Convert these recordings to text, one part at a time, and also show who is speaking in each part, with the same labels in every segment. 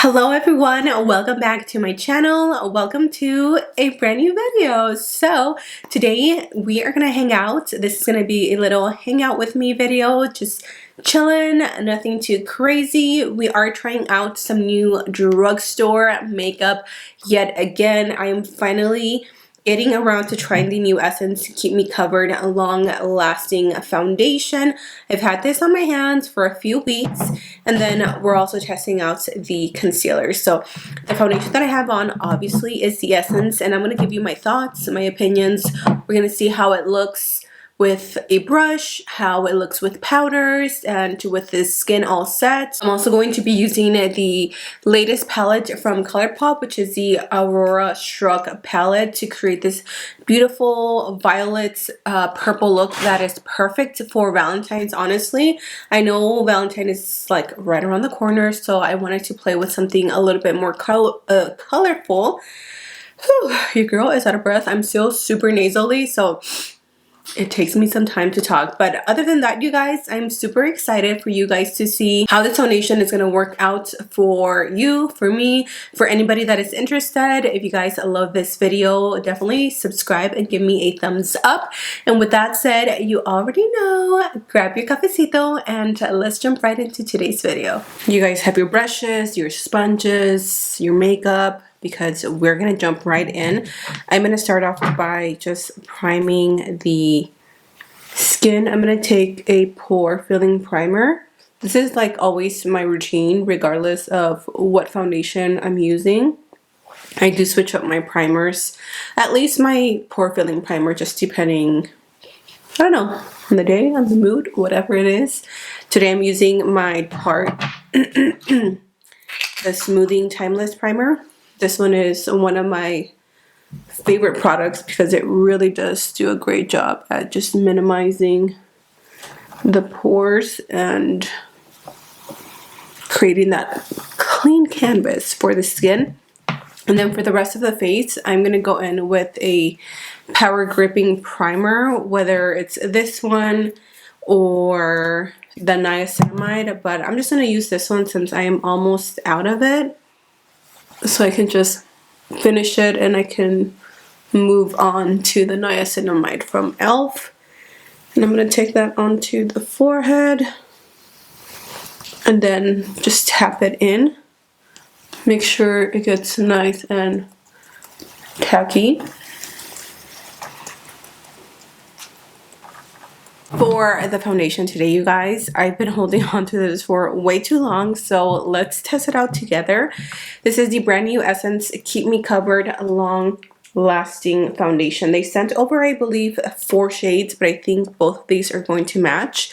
Speaker 1: Hello everyone, welcome back to my channel. Welcome to a brand new video. So today we are gonna hang out. This is gonna be a little hangout with me video, just chilling, nothing too crazy. We are trying out some new drugstore makeup yet again. I am finally getting around to trying the new Essence Keep Me Covered Long Lasting Foundation. I've had this on my hands for a few weeks, and then we're also testing out the concealer. So the foundation that I have on obviously is the Essence, and I'm going to give you my thoughts, my opinions. We're going to see how it looks with a brush, how it looks with powders, and with the skin all set. I'm also going to be using the latest palette from ColourPop, which is the Aurora Struck palette, to create this beautiful violet purple look that is perfect for Valentine's. Honestly, I know Valentine is like right around the corner, so I wanted to play with something a little bit more colorful. Whew, your girl is out of breath. I'm still super nasally, so it takes me some time to talk. But other than that, you guys, I'm super excited for you guys to see how this foundation is going to work out for you, for me, for anybody that is interested. If you guys love this video, definitely subscribe and give me a thumbs up. And with that said, you already know, grab your cafecito and let's jump right into today's video. You guys have your brushes, your sponges, your makeup, because we're gonna jump right in. I'm gonna start off by just priming the skin. I'm gonna take a pore filling primer. This is like always my routine regardless of what foundation I'm using. I do switch up my primers, at least my pore filling primer, just depending, I don't know, on the day, on the mood, whatever it is. Today I'm using my Tarte the Smoothing Timeless Primer. This one is one of my favorite products because it really does do a great job at just minimizing the pores and creating that clean canvas for the skin. And then for the rest of the face, I'm going to go in with a power gripping primer, whether it's this one or the niacinamide, but I'm just going to use this one since I am almost out of it. So I can just finish it and I can move on to the niacinamide from e.l.f. And I'm going to take that onto the forehead and then just tap it in. Make sure it gets nice and tacky. For the foundation today, you guys, I've been holding on to this for way too long, so let's test it out together. This is the brand new Essence Keep Me Covered Long Lasting Foundation. They sent over, I believe, 4 shades, but I think both of these are going to match.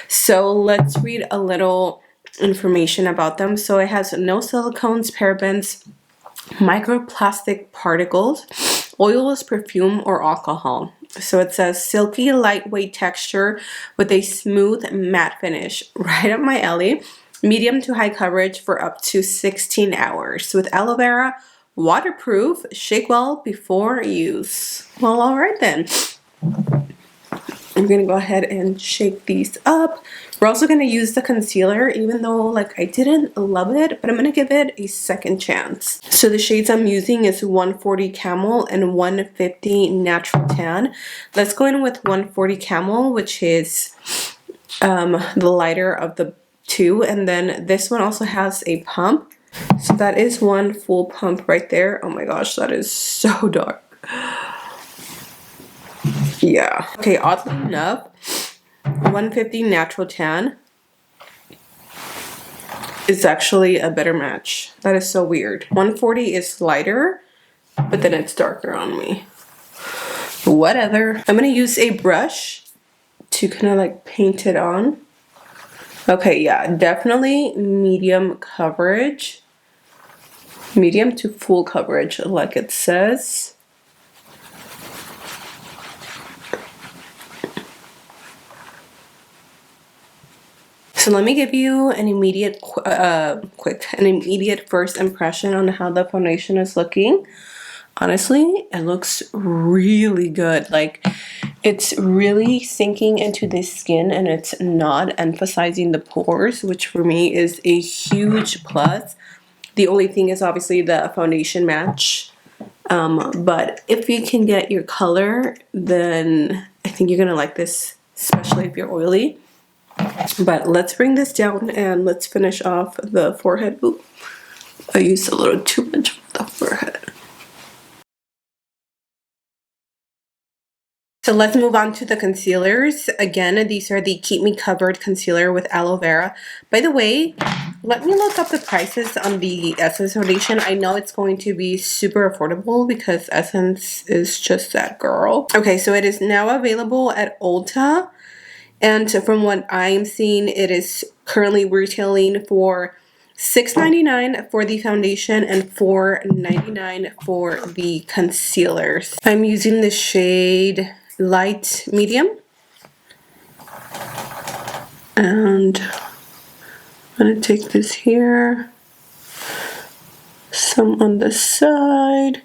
Speaker 1: So let's read a little information about them. So it has no silicones, parabens, microplastic particles, oilless perfume, or alcohol. So it says silky lightweight texture with a smooth matte finish, right up my alley. Medium to high coverage for up to 16 hours with aloe vera, waterproof, shake well before use. Well, all right then. I'm gonna go ahead and shake these up. We're also gonna use the concealer, even though like I didn't love it, but I'm gonna give it a second chance. So the shades I'm using is 140 Camel and 150 Natural Tan. Let's go in with 140 Camel, which is the lighter of the two, and then this one also has a pump. So that is one full pump right there. Oh my gosh, that is so dark. Yeah. Okay, oddly enough, 150 Natural Tan is actually a better match. That is so weird. 140 is lighter, but then it's darker on me. Whatever. I'm going to use a brush to kind of like paint it on. Okay, yeah, definitely medium coverage. Medium to full coverage, like it says. So let me give you an immediate first impression on how the foundation is looking. Honestly, it looks really good. Like, it's really sinking into the skin and it's not emphasizing the pores, which for me is a huge plus. The only thing is obviously the foundation match. But if you can get your color, then I think you're gonna like this, especially if you're oily. But let's bring this down and let's finish off the forehead. Ooh, I used a little too much of the forehead. So let's move on to the concealers. Again, these are the Keep Me Covered Concealer with Aloe Vera. By the way, let me look up the prices on the Essence foundation. I know it's going to be super affordable because Essence is just that girl. Okay, so it is now available at Ulta. And from what I'm seeing, it is currently retailing for $6.99 for the foundation and $4.99 for the concealers. I'm using the shade Light Medium. And I'm going to take this here, some on the side.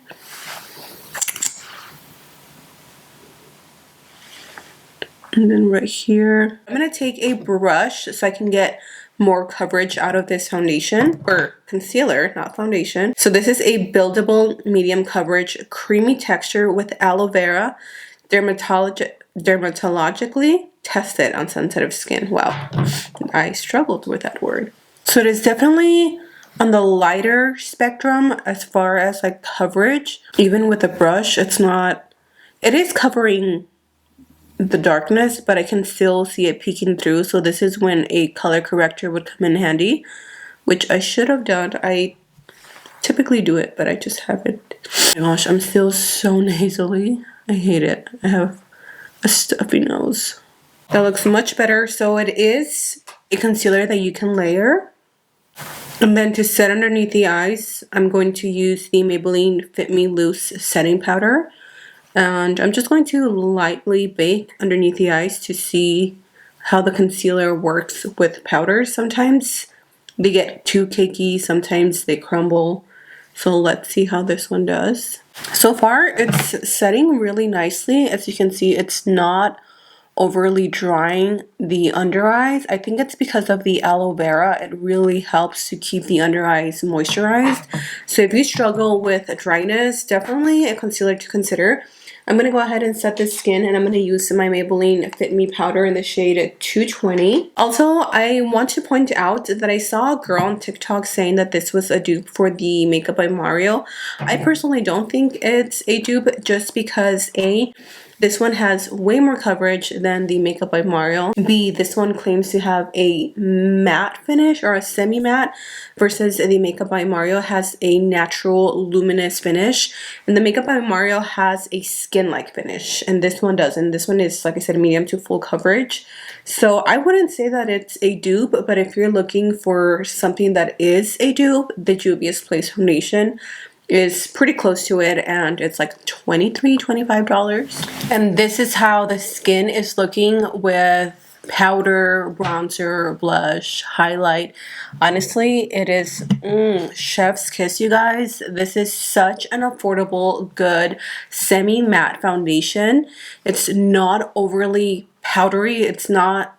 Speaker 1: And then right here, I'm going to take a brush so I can get more coverage out of this foundation, or concealer, not foundation. So this is a buildable medium coverage, creamy texture with aloe vera, dermatologically tested on sensitive skin. Wow, I struggled with that word. So it is definitely on the lighter spectrum as far as like coverage. Even with the brush, it is covering the darkness, but I can still see it peeking through. So this is when a color corrector would come in handy, which I should have done. I typically do it, but I just haven't. Oh my gosh, I'm still so nasally. I hate it. I have a stuffy nose. That looks much better. So it is a concealer that you can layer. And then to set underneath the eyes, I'm going to use the Maybelline Fit Me Loose setting powder. And I'm just going to lightly bake underneath the eyes to see how the concealer works with powders. Sometimes they get too cakey, sometimes they crumble. So let's see how this one does. So far, it's setting really nicely. As you can see, it's not overly drying the under eyes. I think it's because of the aloe vera. It really helps to keep the under eyes moisturized. So if you struggle with dryness, definitely a concealer to consider. I'm going to go ahead and set the skin, and I'm going to use my Maybelline Fit Me powder in the shade 220. Also, I want to point out that I saw a girl on TikTok saying that this was a dupe for the Makeup by Mario. I personally don't think it's a dupe just because A, this one has way more coverage than the Makeup by Mario. B, this one claims to have a matte finish or a semi-matte versus the Makeup by Mario has a natural luminous finish. And the Makeup by Mario has a skin-like finish. And this one doesn't. This one is, like I said, medium to full coverage. So I wouldn't say that it's a dupe, but if you're looking for something that is a dupe, the Juvia's Place foundation is pretty close to it, and it's like $25. And this is how the skin is looking with powder, bronzer, blush, highlight. Honestly, it is chef's kiss, you guys. This is such an affordable, good semi-matte foundation. It's not overly powdery. It's not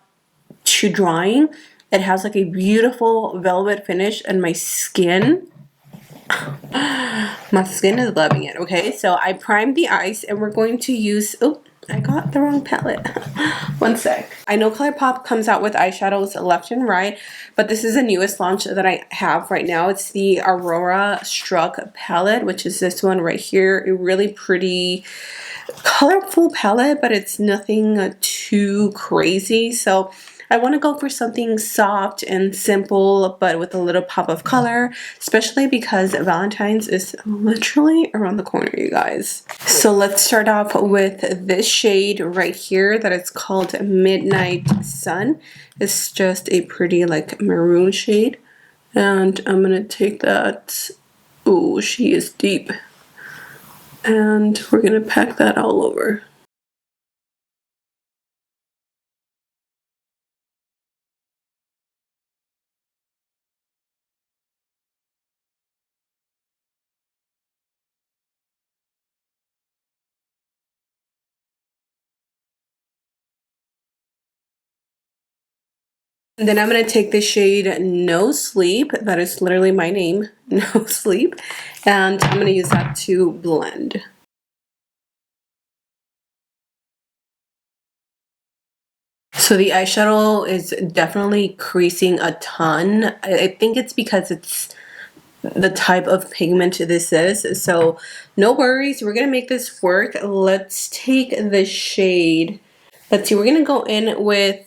Speaker 1: too drying. It has like a beautiful velvet finish, and my skin is loving it. Okay, so I primed the eyes, and we're going to use, oh, I got the wrong palette. One sec. I know ColourPop comes out with eyeshadows left and right, but this is the newest launch that I have right now. It's the Aurora Struck palette, which is this one right here. A really pretty colorful palette, but it's nothing too crazy. So I want to go for something soft and simple, but with a little pop of color, especially because Valentine's is literally around the corner, you guys. So let's start off with this shade right here that is called Midnight Sun. It's just a pretty like maroon shade. And I'm going to take that. Oh, she is deep. And we're going to pack that all over. And then I'm going to take the shade No Sleep. That is literally my name, No Sleep. And I'm going to use that to blend. So the eyeshadow is definitely creasing a ton. I think it's because it's the type of pigment this is. So no worries, we're gonna make this work. Let's take the shade. Let's see, we're gonna go in with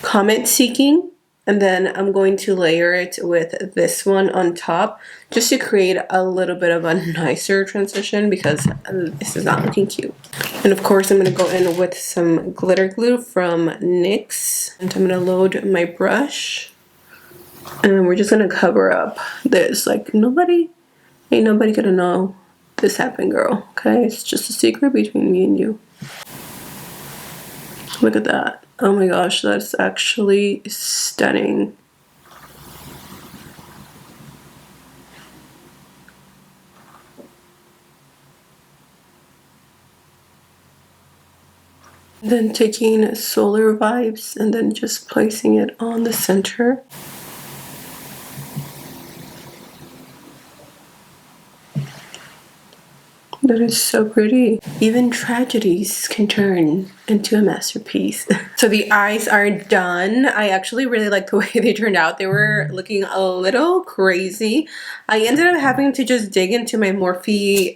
Speaker 1: Comet Seeking, and then I'm going to layer it with this one on top just to create a little bit of a nicer transition because this is not looking cute. And of course I'm going to go in with some glitter glue from NYX, and I'm going to load my brush, and we're just going to cover up this. Like, ain't nobody gonna know this happened, girl. Okay, it's just a secret between me and you. Look at that. Oh my gosh, that's actually stunning. Then taking Solar Vibes and then just placing it on the center. That is so pretty. Even tragedies can turn into a masterpiece. So the eyes are done. I actually really like the way they turned out. They were looking a little crazy. I ended up having to just dig into my Morphe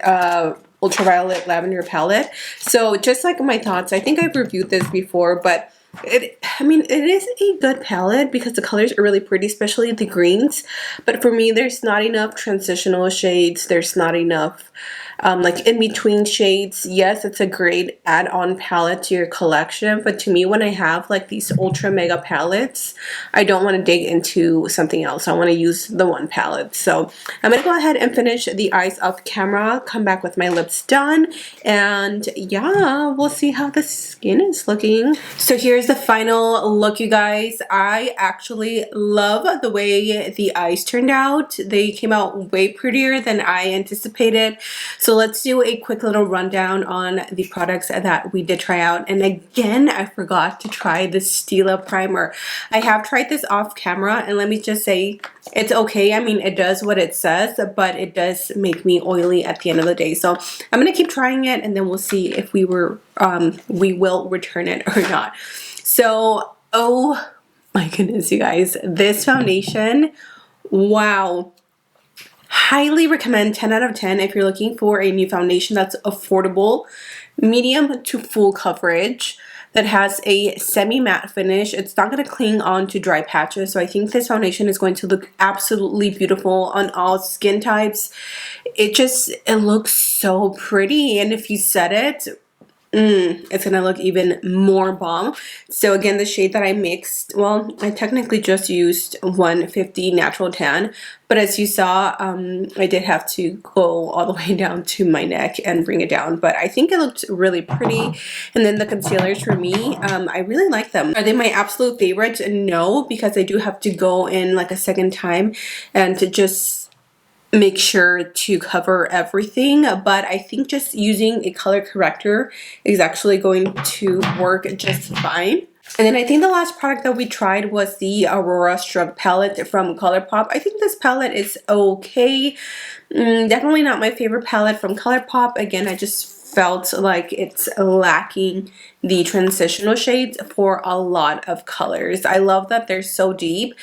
Speaker 1: Ultraviolet Lavender palette. So just like my thoughts, I think I've reviewed this before, but it is a good palette because the colors are really pretty, especially the greens. But for me, there's not enough transitional shades. There's not enough like in between shades. Yes, it's a great add-on palette to your collection, but to me, when I have like these ultra mega palettes, I don't want to dig into something else. I want to use the one palette. So I'm gonna go ahead and finish the eyes off camera, come back with my lips done, and yeah, we'll see how the skin is looking. So here's the final look, you guys. I actually love the way the eyes turned out. They came out way prettier than I anticipated. So let's do a quick little rundown on the products that we did try out. And again, I forgot to try the Stila primer. I have tried this off camera, and let me just say, it's okay. I mean, it does what it says, but it does make me oily at the end of the day. So I'm gonna keep trying it, and then we'll see if we will return it or not. So, oh my goodness, you guys, this foundation, wow. Highly recommend, 10 out of 10 if you're looking for a new foundation that's affordable, medium to full coverage, that has a semi-matte finish. It's not going to cling on to dry patches, so I think this foundation is going to look absolutely beautiful on all skin types. It looks so pretty, and if you set it, it's gonna look even more bomb. So again, the shade that I mixed, well, I technically just used 150 Natural Tan, but as you saw, I did have to go all the way down to my neck and bring it down, but I think it looked really pretty. And then the concealers for me, I really like them. Are they my absolute favorite? No, because I do have to go in like a second time and to just make sure to cover everything, but I think just using a color corrector is actually going to work just fine. And then I think the last product that we tried was the Aurora Strug palette from ColourPop. I think this palette is okay. Definitely not my favorite palette from ColourPop. Again, I just felt like it's lacking the transitional shades for a lot of colors. I love that they're so deep,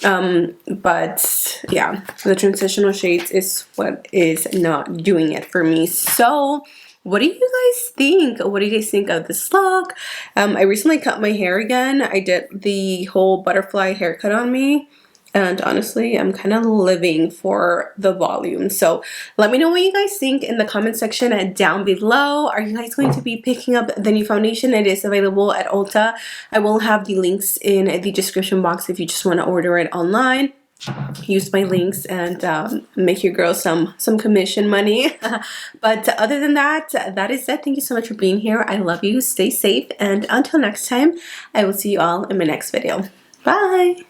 Speaker 1: but yeah, the transitional shades is what is not doing it for me. So what do you guys think? What do you guys think of this look? I recently cut my hair again. I did the whole butterfly haircut on me, and honestly, I'm kind of living for the volume. So let me know what you guys think in the comment section down below. Are you guys going to be picking up the new foundation? It is available at Ulta. I will have the links in the description box if you just want to order it online. Use my links and make your girl some commission money. But other than that, that is it. Thank you so much for being here. I love you. Stay safe. And until next time, I will see you all in my next video. Bye.